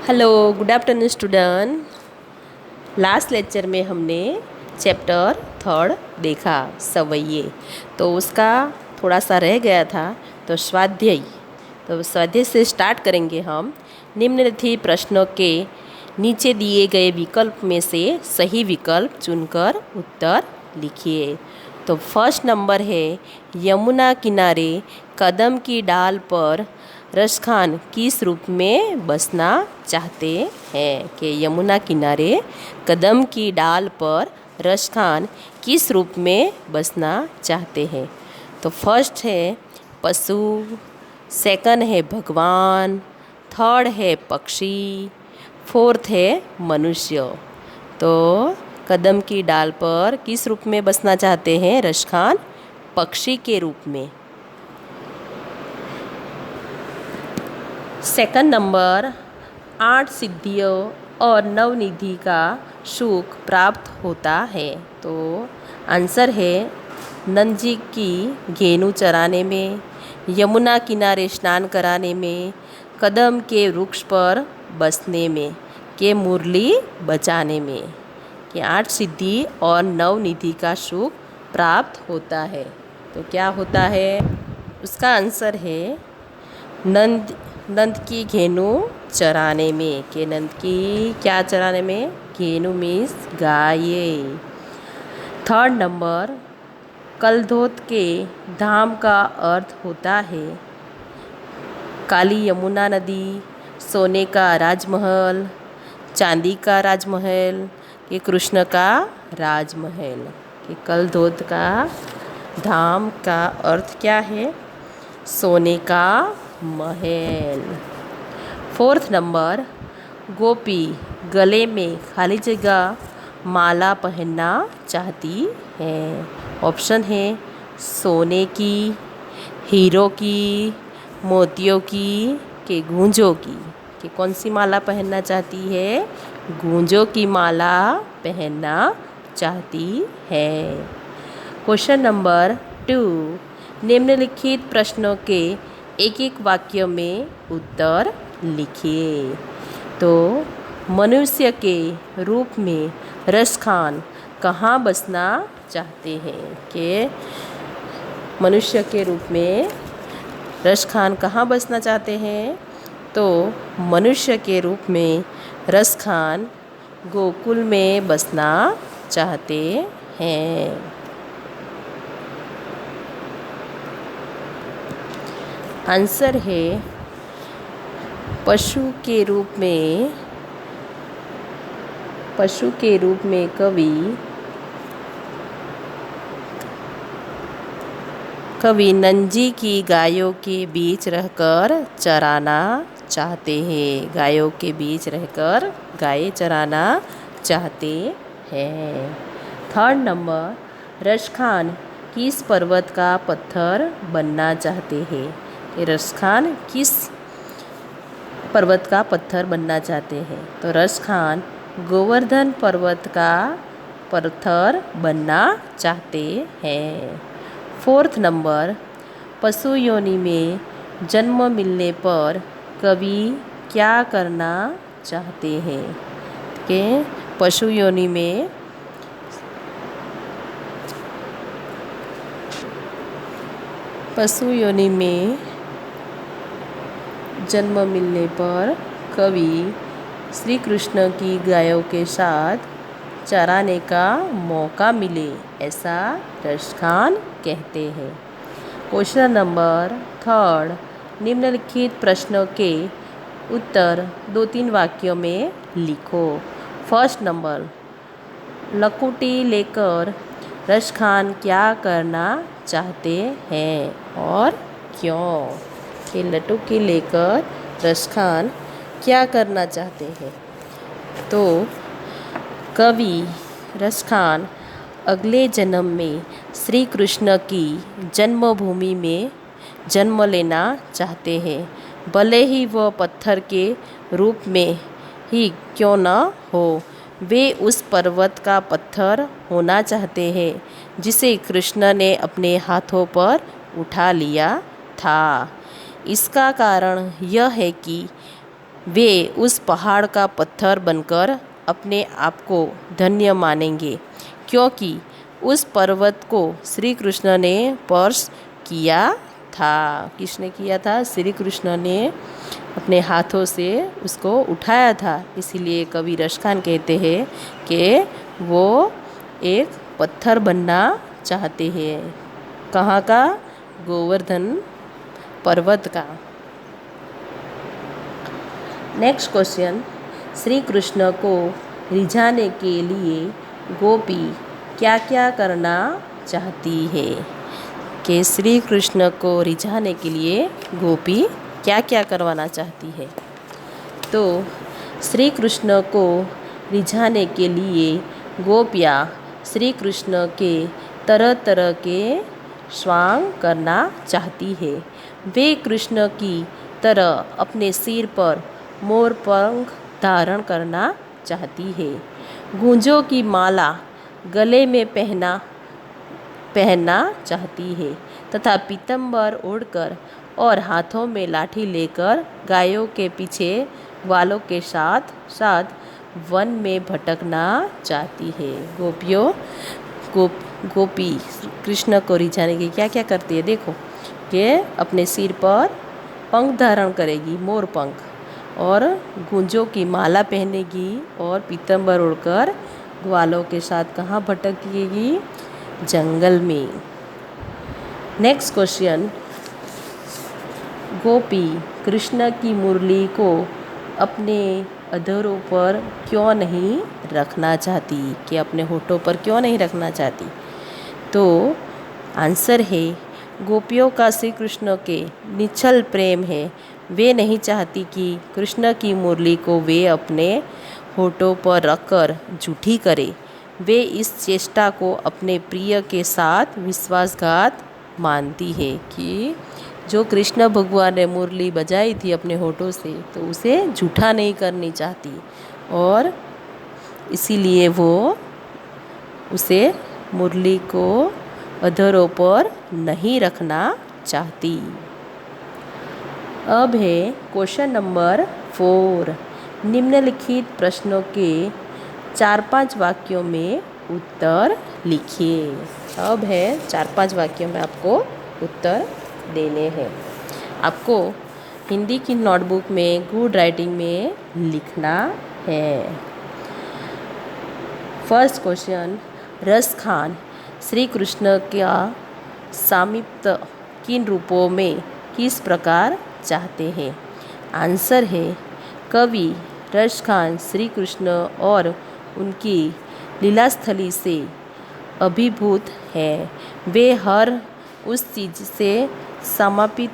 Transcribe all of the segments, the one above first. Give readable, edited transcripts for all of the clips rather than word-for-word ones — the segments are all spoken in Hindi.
Hello good afternoon student. Last lecture में हमने चैप्टर 3 देखा सवैये, तो उसका थोड़ा सा रह गया था। तो स्वाध्याय से स्टार्ट करेंगे हम। निम्नलिखित प्रश्नों के नीचे दिए गए विकल्प में से सही विकल्प चुनकर उत्तर लिखिए। तो फर्स्ट नंबर है, यमुना किनारे कदम की डाल पर रसखान किस रूप में बसना चाहते हैं? कि यमुना किनारे कदम की डाल पर रसखान किस रूप में बसना चाहते हैं? तो फर्स्ट है पशु, सेकंड है भगवान, थर्ड है पक्षी, फोर्थ है मनुष्य। तो कदम की डाल पर किस रूप में बसना चाहते हैं रसखान? पक्षी के रूप में। सेकंड नंबर, 8 सिद्धियों और नवनिधि का सुख प्राप्त होता है। तो आंसर है नंद जी की घेनु चराने में, यमुना किनारे स्नान कराने में, कदम के वृक्ष पर बसने में, के मुरली बजाने में। कि 8 सिद्धि और नवनिधि का सुख प्राप्त होता है। तो क्या होता है? उसका आंसर है नंद की घेनु चराने में। कि नंद की क्या चराने में? घेनु मीन्स गाय। थर्ड नंबर, कलधोत के धाम का अर्थ होता है काली यमुना नदी, सोने का राजमहल, चांदी का राजमहल, कि कृष्ण का राजमहल। कि कलधोत का धाम का अर्थ क्या है? सोने का महल। फोर्थ नंबर, गोपी गले में खाली जगह माला पहनना चाहती है। ऑप्शन है सोने की, हीरो की, मोतियों की, कि गूंजों की। कि कौन सी माला पहनना चाहती है? गूंजों की माला पहनना चाहती है। क्वेश्चन नंबर 2, निम्नलिखित प्रश्नों के एक एक वाक्य में उत्तर लिखिए। तो मनुष्य के रूप में रसखान कहाँ बसना चाहते हैं? कि मनुष्य के रूप में रसखान कहाँ बसना चाहते हैं? तो मनुष्य के रूप में रसखान गोकुल में बसना चाहते हैं। आंसर है पशु के रूप में कवि नंद जी की गायों के बीच रहकर चराना चाहते हैं। गायों के बीच रहकर गाय चराना चाहते हैं। थर्ड नंबर, रसखान किस पर्वत का पत्थर बनना चाहते हैं? रसखान किस पर्वत का पत्थर बनना चाहते हैं? तो रसखान गोवर्धन पर्वत का पत्थर बनना चाहते हैं। फोर्थ नंबर, पशु योनि में जन्म मिलने पर कवि क्या करना चाहते हैं? कि पशु योनि में जन्म मिलने पर कवि श्री कृष्ण की गायों के साथ चराने का मौका मिले, ऐसा रसखान कहते हैं। क्वेश्चन नंबर 3, निम्नलिखित प्रश्नों के उत्तर 2-3 वाक्यों में लिखो। फर्स्ट नंबर, लकुटी लेकर रसखान क्या करना चाहते हैं और क्यों? कि लकुटी लेकर रसखान क्या करना चाहते हैं? तो कवि रसखान अगले जन्म में श्री कृष्ण की जन्मभूमि में जन्म लेना चाहते हैं, भले ही वह पत्थर के रूप में ही क्यों न हो। वे उस पर्वत का पत्थर होना चाहते हैं जिसे कृष्ण ने अपने हाथों पर उठा लिया था। इसका कारण यह है कि वे उस पहाड़ का पत्थर बनकर अपने आप को धन्य मानेंगे, क्योंकि उस पर्वत को श्री कृष्ण ने स्पर्श किया था। किसने किया था? श्री कृष्ण ने अपने हाथों से उसको उठाया था। इसीलिए कवि रसखान कहते हैं कि वो एक पत्थर बनना चाहते हैं। कहाँ का? गोवर्धन पर्वत का। नेक्स्ट क्वेश्चन, श्री कृष्ण को रिझाने के लिए गोपी क्या क्या करना चाहती है? कि श्री कृष्ण को रिझाने के लिए गोपी क्या क्या करवाना चाहती है? तो श्री कृष्ण को रिझाने के लिए गोपियाँ श्री कृष्ण के तरह तरह के स्वांग करना चाहती है। वे कृष्ण की तरह अपने सिर पर मोर पंख धारण करना चाहती है। गूंजों की माला गले में पहनना चाहती है तथा पीतम्बर ओढ़कर और हाथों में लाठी लेकर गायों के पीछे ग्वालों के साथ साथ वन में भटकना चाहती है। गोपी कृष्ण को रिझाने के क्या क्या करती है? देखो कि अपने सिर पर पंख धारण करेगी, मोर पंख, और गूंजों की माला पहनेगी और पीतम्बर ओढ़कर ग्वालों के साथ कहाँ भटकेगी? जंगल में। नेक्स्ट क्वेश्चन, गोपी कृष्ण की मुरली को अपने अधरों पर क्यों नहीं रखना चाहती? कि अपने होठों पर क्यों नहीं रखना चाहती? तो आंसर है, गोपियों का श्री कृष्ण के निश्चल प्रेम है। वे नहीं चाहती कि कृष्ण की मुरली को वे अपने होठों पर रखकर झूठी करे। वे इस चेष्टा को अपने प्रिय के साथ विश्वासघात मानती है कि जो कृष्ण भगवान ने मुरली बजाई थी अपने होठों से, तो उसे झूठा नहीं करनी चाहती और इसीलिए वो उसे मुरली को अधरों पर नहीं रखना चाहती। अब है क्वेश्चन नंबर 4। निम्नलिखित प्रश्नों के 4-5 वाक्यों में उत्तर लिखिए। अब है 4-5 वाक्यों में आपको उत्तर देने हैं। आपको हिंदी की नोटबुक में गुड राइटिंग में लिखना है। फर्स्ट क्वेश्चन, रसखान श्री कृष्ण का सामीप्य किन रूपों में किस प्रकार चाहते हैं? आंसर है, कवि रसखान श्री कृष्ण और उनकी लीलास्थली से अभिभूत है। वे हर उस चीज़ से समापित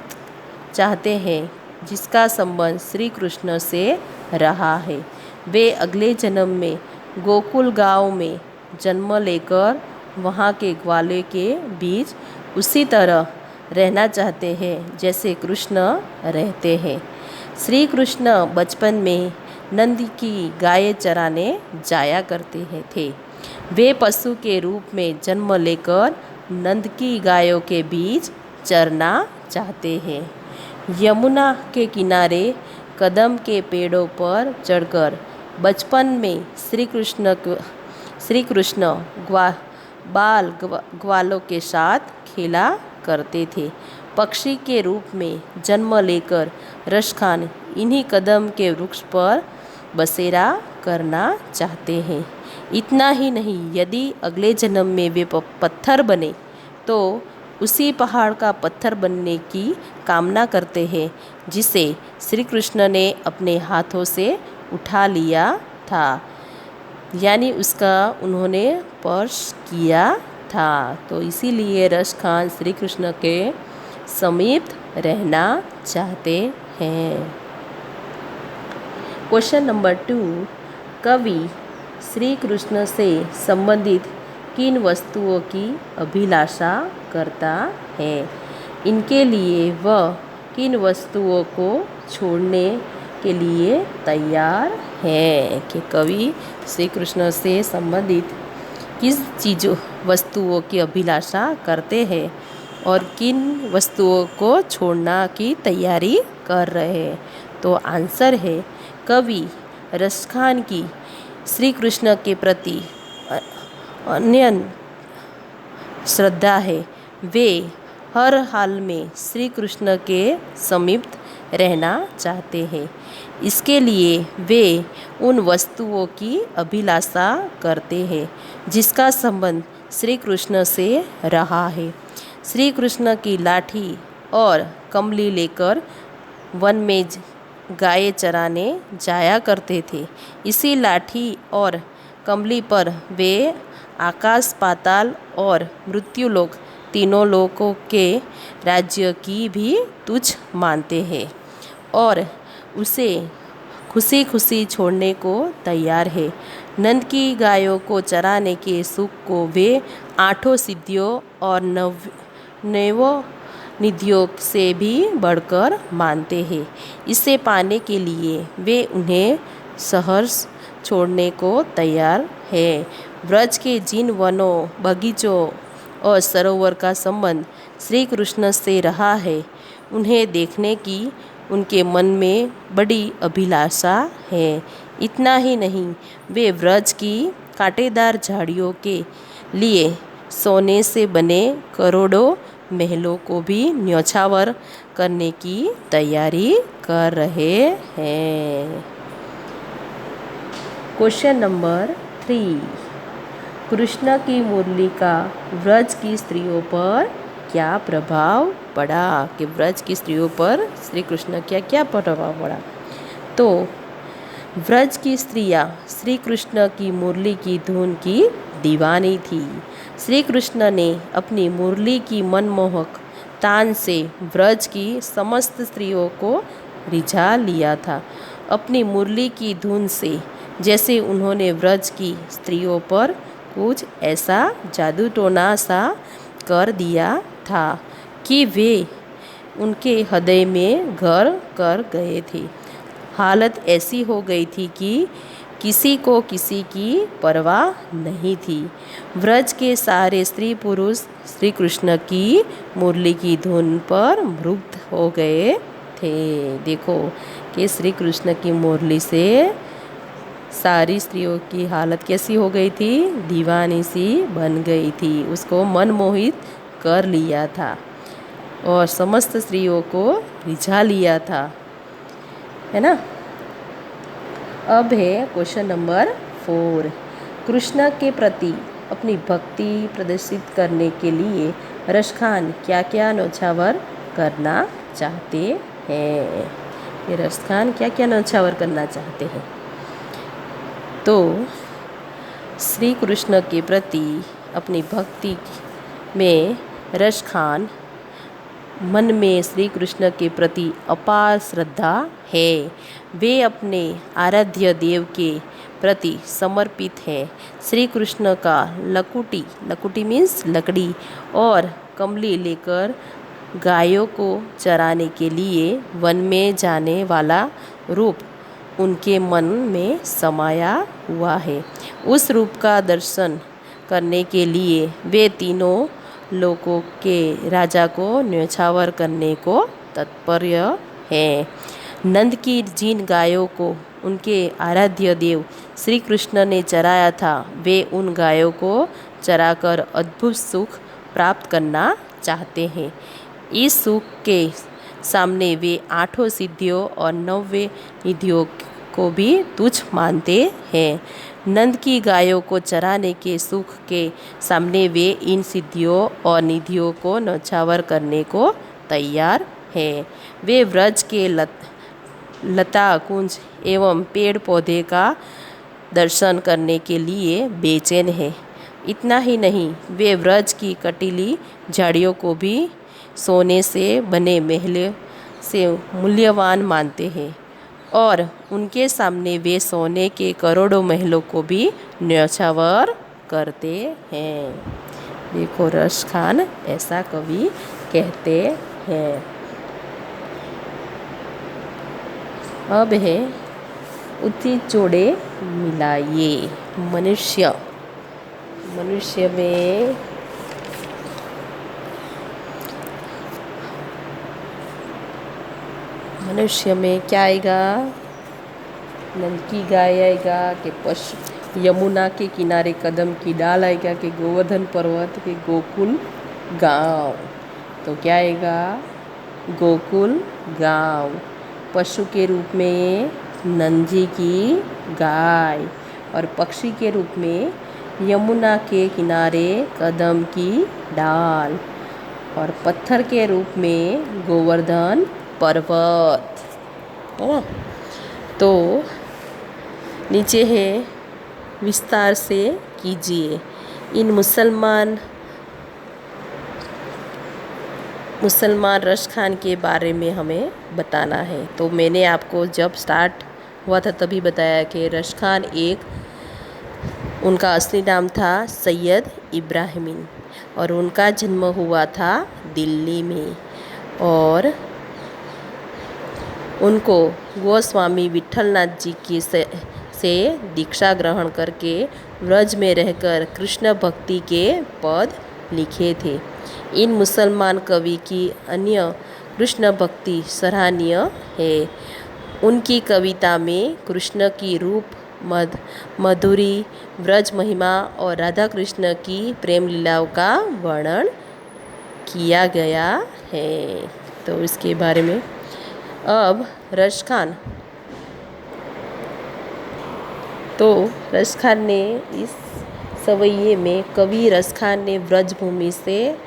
चाहते हैं जिसका संबंध श्री कृष्ण से रहा है। वे अगले जन्म में गोकुल गांव में जन्म लेकर वहाँ के ग्वालों के बीच उसी तरह रहना चाहते हैं जैसे कृष्ण रहते हैं। श्री कृष्ण बचपन में नंद की गाय चराने जाया करते थे। वे पशु के रूप में जन्म लेकर नंद की गायों के बीच चरना चाहते हैं। यमुना के किनारे कदम के पेड़ों पर चढ़कर बचपन में श्री कृष्ण ग्वालों के साथ खेला करते थे। पक्षी के रूप में जन्म लेकर रसखान इन्हीं कदम के वृक्ष पर बसेरा करना चाहते हैं। इतना ही नहीं, यदि अगले जन्म में वे पत्थर बने तो उसी पहाड़ का पत्थर बनने की कामना करते हैं जिसे श्री कृष्ण ने अपने हाथों से उठा लिया था, यानी उसका उन्होंने स्पर्श किया था। तो इसीलिए रसखान श्री कृष्ण के समीप रहना चाहते हैं। क्वेश्चन नंबर 2, कवि श्री कृष्ण से संबंधित किन वस्तुओं की अभिलाषा करता है? इनके लिए वह किन वस्तुओं को छोड़ने के लिए तैयार है? कि कवि श्री कृष्ण से संबंधित किस वस्तुओं की अभिलाषा करते हैं और किन वस्तुओं को छोड़ना की तैयारी कर रहे हैं? तो आंसर है, कवि रसखान की श्री कृष्ण के प्रति अनन्य श्रद्धा है। वे हर हाल में श्री कृष्ण के समीप रहना चाहते हैं। इसके लिए वे उन वस्तुओं की अभिलाषा करते हैं जिसका संबंध श्री कृष्ण से रहा है। श्री कृष्ण की लाठी और कमली लेकर वन में गाय चराने जाया करते थे। इसी लाठी और कमली पर वे आकाश, पाताल और मृत्युलोक तीनों लोकों के राज्य की भी तुच्छ मानते हैं और उसे खुशी खुशी छोड़ने को तैयार है। नंद की गायों को चराने के सुख को वे आठों सिद्धियों और नवों निधियों से भी बढ़कर मानते हैं। इसे पाने के लिए वे उन्हें सहर्ष छोड़ने को तैयार है। व्रज के जिन वनों, बगीचों और सरोवर का संबंध श्री कृष्ण से रहा है, उन्हें देखने की उनके मन में बड़ी अभिलाषा है। इतना ही नहीं, वे व्रज की कांटेदार झाड़ियों के लिए सोने से बने करोड़ों महलों को भी न्यौछावर करने की तैयारी कर रहे हैं। क्वेश्चन नंबर 3, कृष्ण की मुरली का व्रज की स्त्रियों पर क्या प्रभाव पड़ा? कि व्रज की स्त्रियों पर श्री कृष्ण क्या क्या प्रभाव पड़ा? तो व्रज की स्त्रियां श्री कृष्ण की मुरली की धुन की दीवानी थी। श्री कृष्ण ने अपनी मुरली की मनमोहक तान से व्रज की समस्त स्त्रियों को रिझा लिया था। अपनी मुरली की धुन से जैसे उन्होंने व्रज की स्त्रियों पर कुछ ऐसा जादू टोना सा कर दिया था कि वे उनके हृदय में घर कर गए थे। हालत ऐसी हो गई थी कि किसी को किसी की परवाह नहीं थी। व्रज के सारे स्त्री पुरुष श्री कृष्ण की मुरली की धुन पर मुग्ध हो गए थे। देखो कि श्री कृष्ण की मुरली से सारी स्त्रियों की हालत कैसी हो गई थी? दीवानी सी बन गई थी। उसको मनमोहित कर लिया था और समस्त स्त्रियों को रिझा लिया था, है ना। अब है क्वेश्चन नंबर 4, कृष्ण के प्रति अपनी भक्ति प्रदर्शित करने के लिए रसखान क्या क्या न्यौछावर करना चाहते हैं? ये रसखान क्या क्या न्यौछावर करना चाहते हैं? तो श्री कृष्ण के प्रति अपनी भक्ति में रसखान मन में श्री कृष्ण के प्रति अपार श्रद्धा है। वे अपने आराध्य देव के प्रति समर्पित है। श्री कृष्ण का लकुटी मीन्स लकड़ी और कमली लेकर गायों को चराने के लिए वन में जाने वाला रूप उनके मन में समाया हुआ है। उस रूप का दर्शन करने के लिए वे तीनों लोकों के राजा को न्यौछावर करने को तत्पर है। नंद की जिन गायों को उनके आराध्य देव श्री कृष्ण ने चराया था, वे उन गायों को चराकर अद्भुत सुख प्राप्त करना चाहते हैं। इस सुख के सामने वे आठों सिद्धियों और 9 निधियों को भी तुच्छ मानते हैं। नंद की गायों को चराने के सुख के सामने वे इन सिद्धियों और निधियों को न्यौछावर करने को तैयार हैं। वे व्रज के लता कुंज एवं पेड़ पौधे का दर्शन करने के लिए बेचैन है। इतना ही नहीं, वे व्रज की कटीली झाड़ियों को भी सोने से बने महल से मूल्यवान मानते हैं और उनके सामने वे सोने के करोड़ों महलों को भी न्यौछावर करते हैं। देखो रसखान ऐसा कवि कहते हैं। अब है उति जोड़े मिलाइए। मनुष्य में क्या आएगा? नंद की गाय आएगा कि पशु यमुना के किनारे कदम की डाल आएगा कि गोवर्धन पर्वत के गोकुल गांव। तो क्या आएगा? गोकुल गांव। पशु के रूप में नंद जी की गाय और पक्षी के रूप में यमुना के किनारे कदम की डाल और पत्थर के रूप में गोवर्धन पर्वत, है ना। तो नीचे है, विस्तार से कीजिए। इन मुसलमान रश खान के बारे में हमें बताना है। तो मैंने आपको जब स्टार्ट हुआ था तभी बताया कि रश खान उनका असली नाम था सैयद इब्राहिमीन और उनका जन्म हुआ था दिल्ली में और उनको गोस्वामी विठलनाथ जी की से दीक्षा ग्रहण करके व्रज में रहकर कृष्ण भक्ति के पद लिखे थे। इन मुसलमान कवि की अन्य कृष्ण भक्ति सराहनीय है। उनकी कविता में कृष्ण की रूप मधुरी, व्रज महिमा और राधा कृष्ण की प्रेम लीलाओं का वर्णन किया गया है। तो इसके बारे में अब रश खान, तो रश खान ने इस सवैये में कवि रश खान ने व्रज भूमि से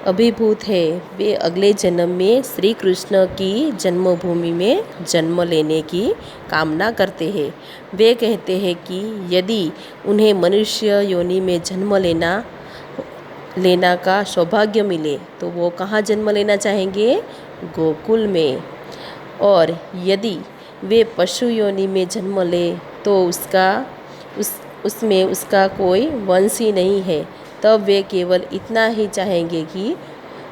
अभिभूत है। वे अगले जन्म में श्री कृष्ण की जन्मभूमि में जन्म लेने की कामना करते हैं। वे कहते हैं कि यदि उन्हें मनुष्य योनि में जन्म लेना का सौभाग्य मिले तो वो कहाँ जन्म लेना चाहेंगे? गोकुल में। और यदि वे पशु योनि में जन्म ले तो उसमें उसका कोई वंश ही नहीं है, तब वे केवल इतना ही चाहेंगे कि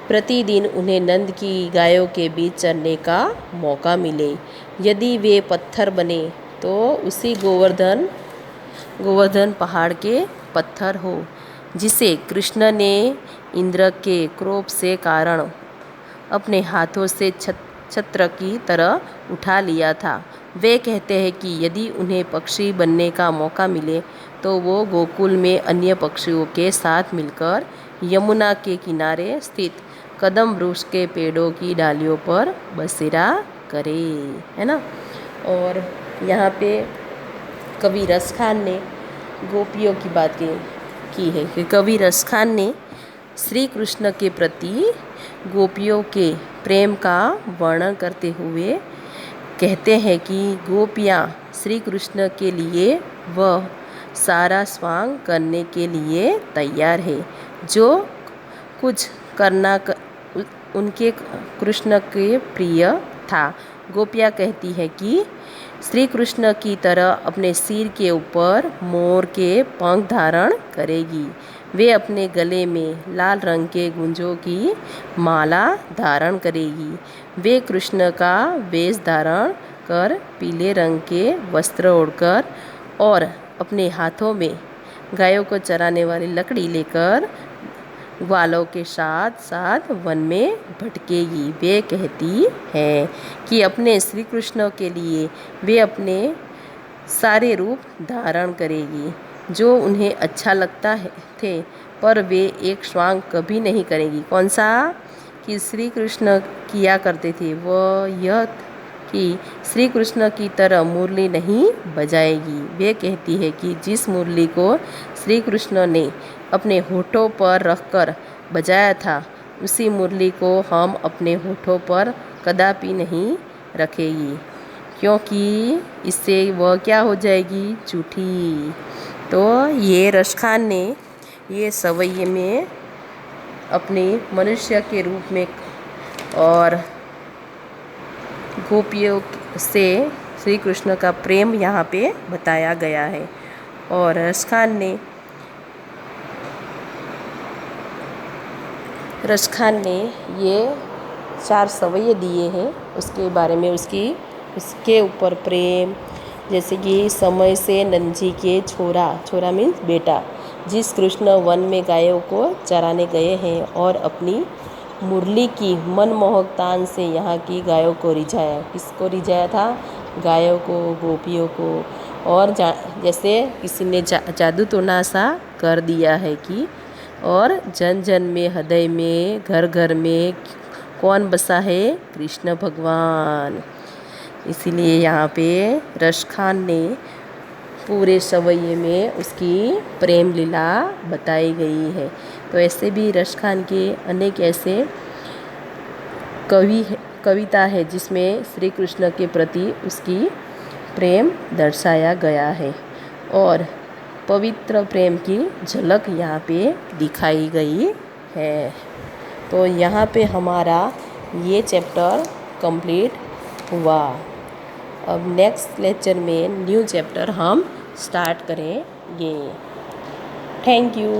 प्रतिदिन उन्हें नंद की गायों के बीच चरने का मौका मिले। यदि वे पत्थर बने तो उसी गोवर्धन पहाड़ के पत्थर हो जिसे कृष्ण ने इंद्र के क्रोध से कारण अपने हाथों से छत्र की तरह उठा लिया था। वे कहते हैं कि यदि उन्हें पक्षी बनने का मौका मिले तो वो गोकुल में अन्य पक्षियों के साथ मिलकर यमुना के किनारे स्थित कदम वृक्ष के पेड़ों की डालियों पर बसेरा करे, है ना। और यहाँ पे कवि रश खान ने गोपियों की बात की है कि कवि रश खान ने श्री कृष्ण के प्रति गोपियों के प्रेम का वर्णन करते हुए कहते हैं कि गोपियाँ श्री कृष्ण के लिए वह सारा स्वांग करने के लिए तैयार है जो कुछ करना उनके कृष्ण के प्रिय था। गोपियाँ कहती है कि श्री कृष्ण की तरह अपने सिर के ऊपर मोर के पंख धारण करेगी। वे अपने गले में लाल रंग के गुंजों की माला धारण करेगी। वे कृष्ण का वेश धारण कर पीले रंग के वस्त्र ओढ़कर और अपने हाथों में गायों को चराने वाली लकड़ी लेकर ग्वालों के साथ साथ वन में भटकेगी। वे कहती है कि अपने श्री कृष्ण के लिए वे अपने सारे रूप धारण करेगी जो उन्हें अच्छा लगता थे, पर वे एक स्वांग कभी नहीं करेगी। कौन सा कि श्री कृष्ण किया करते थे, वह यह कि श्री कृष्ण की तरह मुरली नहीं बजाएगी। वे कहती है कि जिस मुरली को श्री कृष्ण ने अपने होठों पर रखकर बजाया था उसी मुरली को हम अपने होठों पर कदापि नहीं रखेगी, क्योंकि इससे वह क्या हो जाएगी? झूठी। तो ये रश खान ने ये सवैये में अपने मनुष्य के रूप में और गोपियों से श्री कृष्ण का प्रेम यहाँ पे बताया गया है। और रश खान ने ये 4 सवैये दिए हैं, उसके बारे में उसके ऊपर प्रेम, जैसे कि समय से नंद जी के छोरा मीन्स बेटा, जिस कृष्ण वन में गायों को चराने गए हैं और अपनी मुरली की मनमोहक तान से यहाँ की गायों को रिझाया। किसको रिझाया था? गायों को, गोपियों को, और जैसे किसी ने जादू टोना सा कर दिया है कि और जन जन में, हृदय में, घर घर में कौन बसा है? कृष्ण भगवान। इसीलिए यहाँ पे रश खान ने पूरे सवैये में उसकी प्रेम लीला बताई गई है। तो ऐसे भी रश खान के अनेक ऐसे कविता है जिसमें श्री कृष्ण के प्रति उसकी प्रेम दर्शाया गया है और पवित्र प्रेम की झलक यहाँ पे दिखाई गई है। तो यहाँ पे हमारा ये चैप्टर कंप्लीट हुआ। अब नेक्स्ट लेक्चर में न्यू चैप्टर हम स्टार्ट करेंगे। Thank you.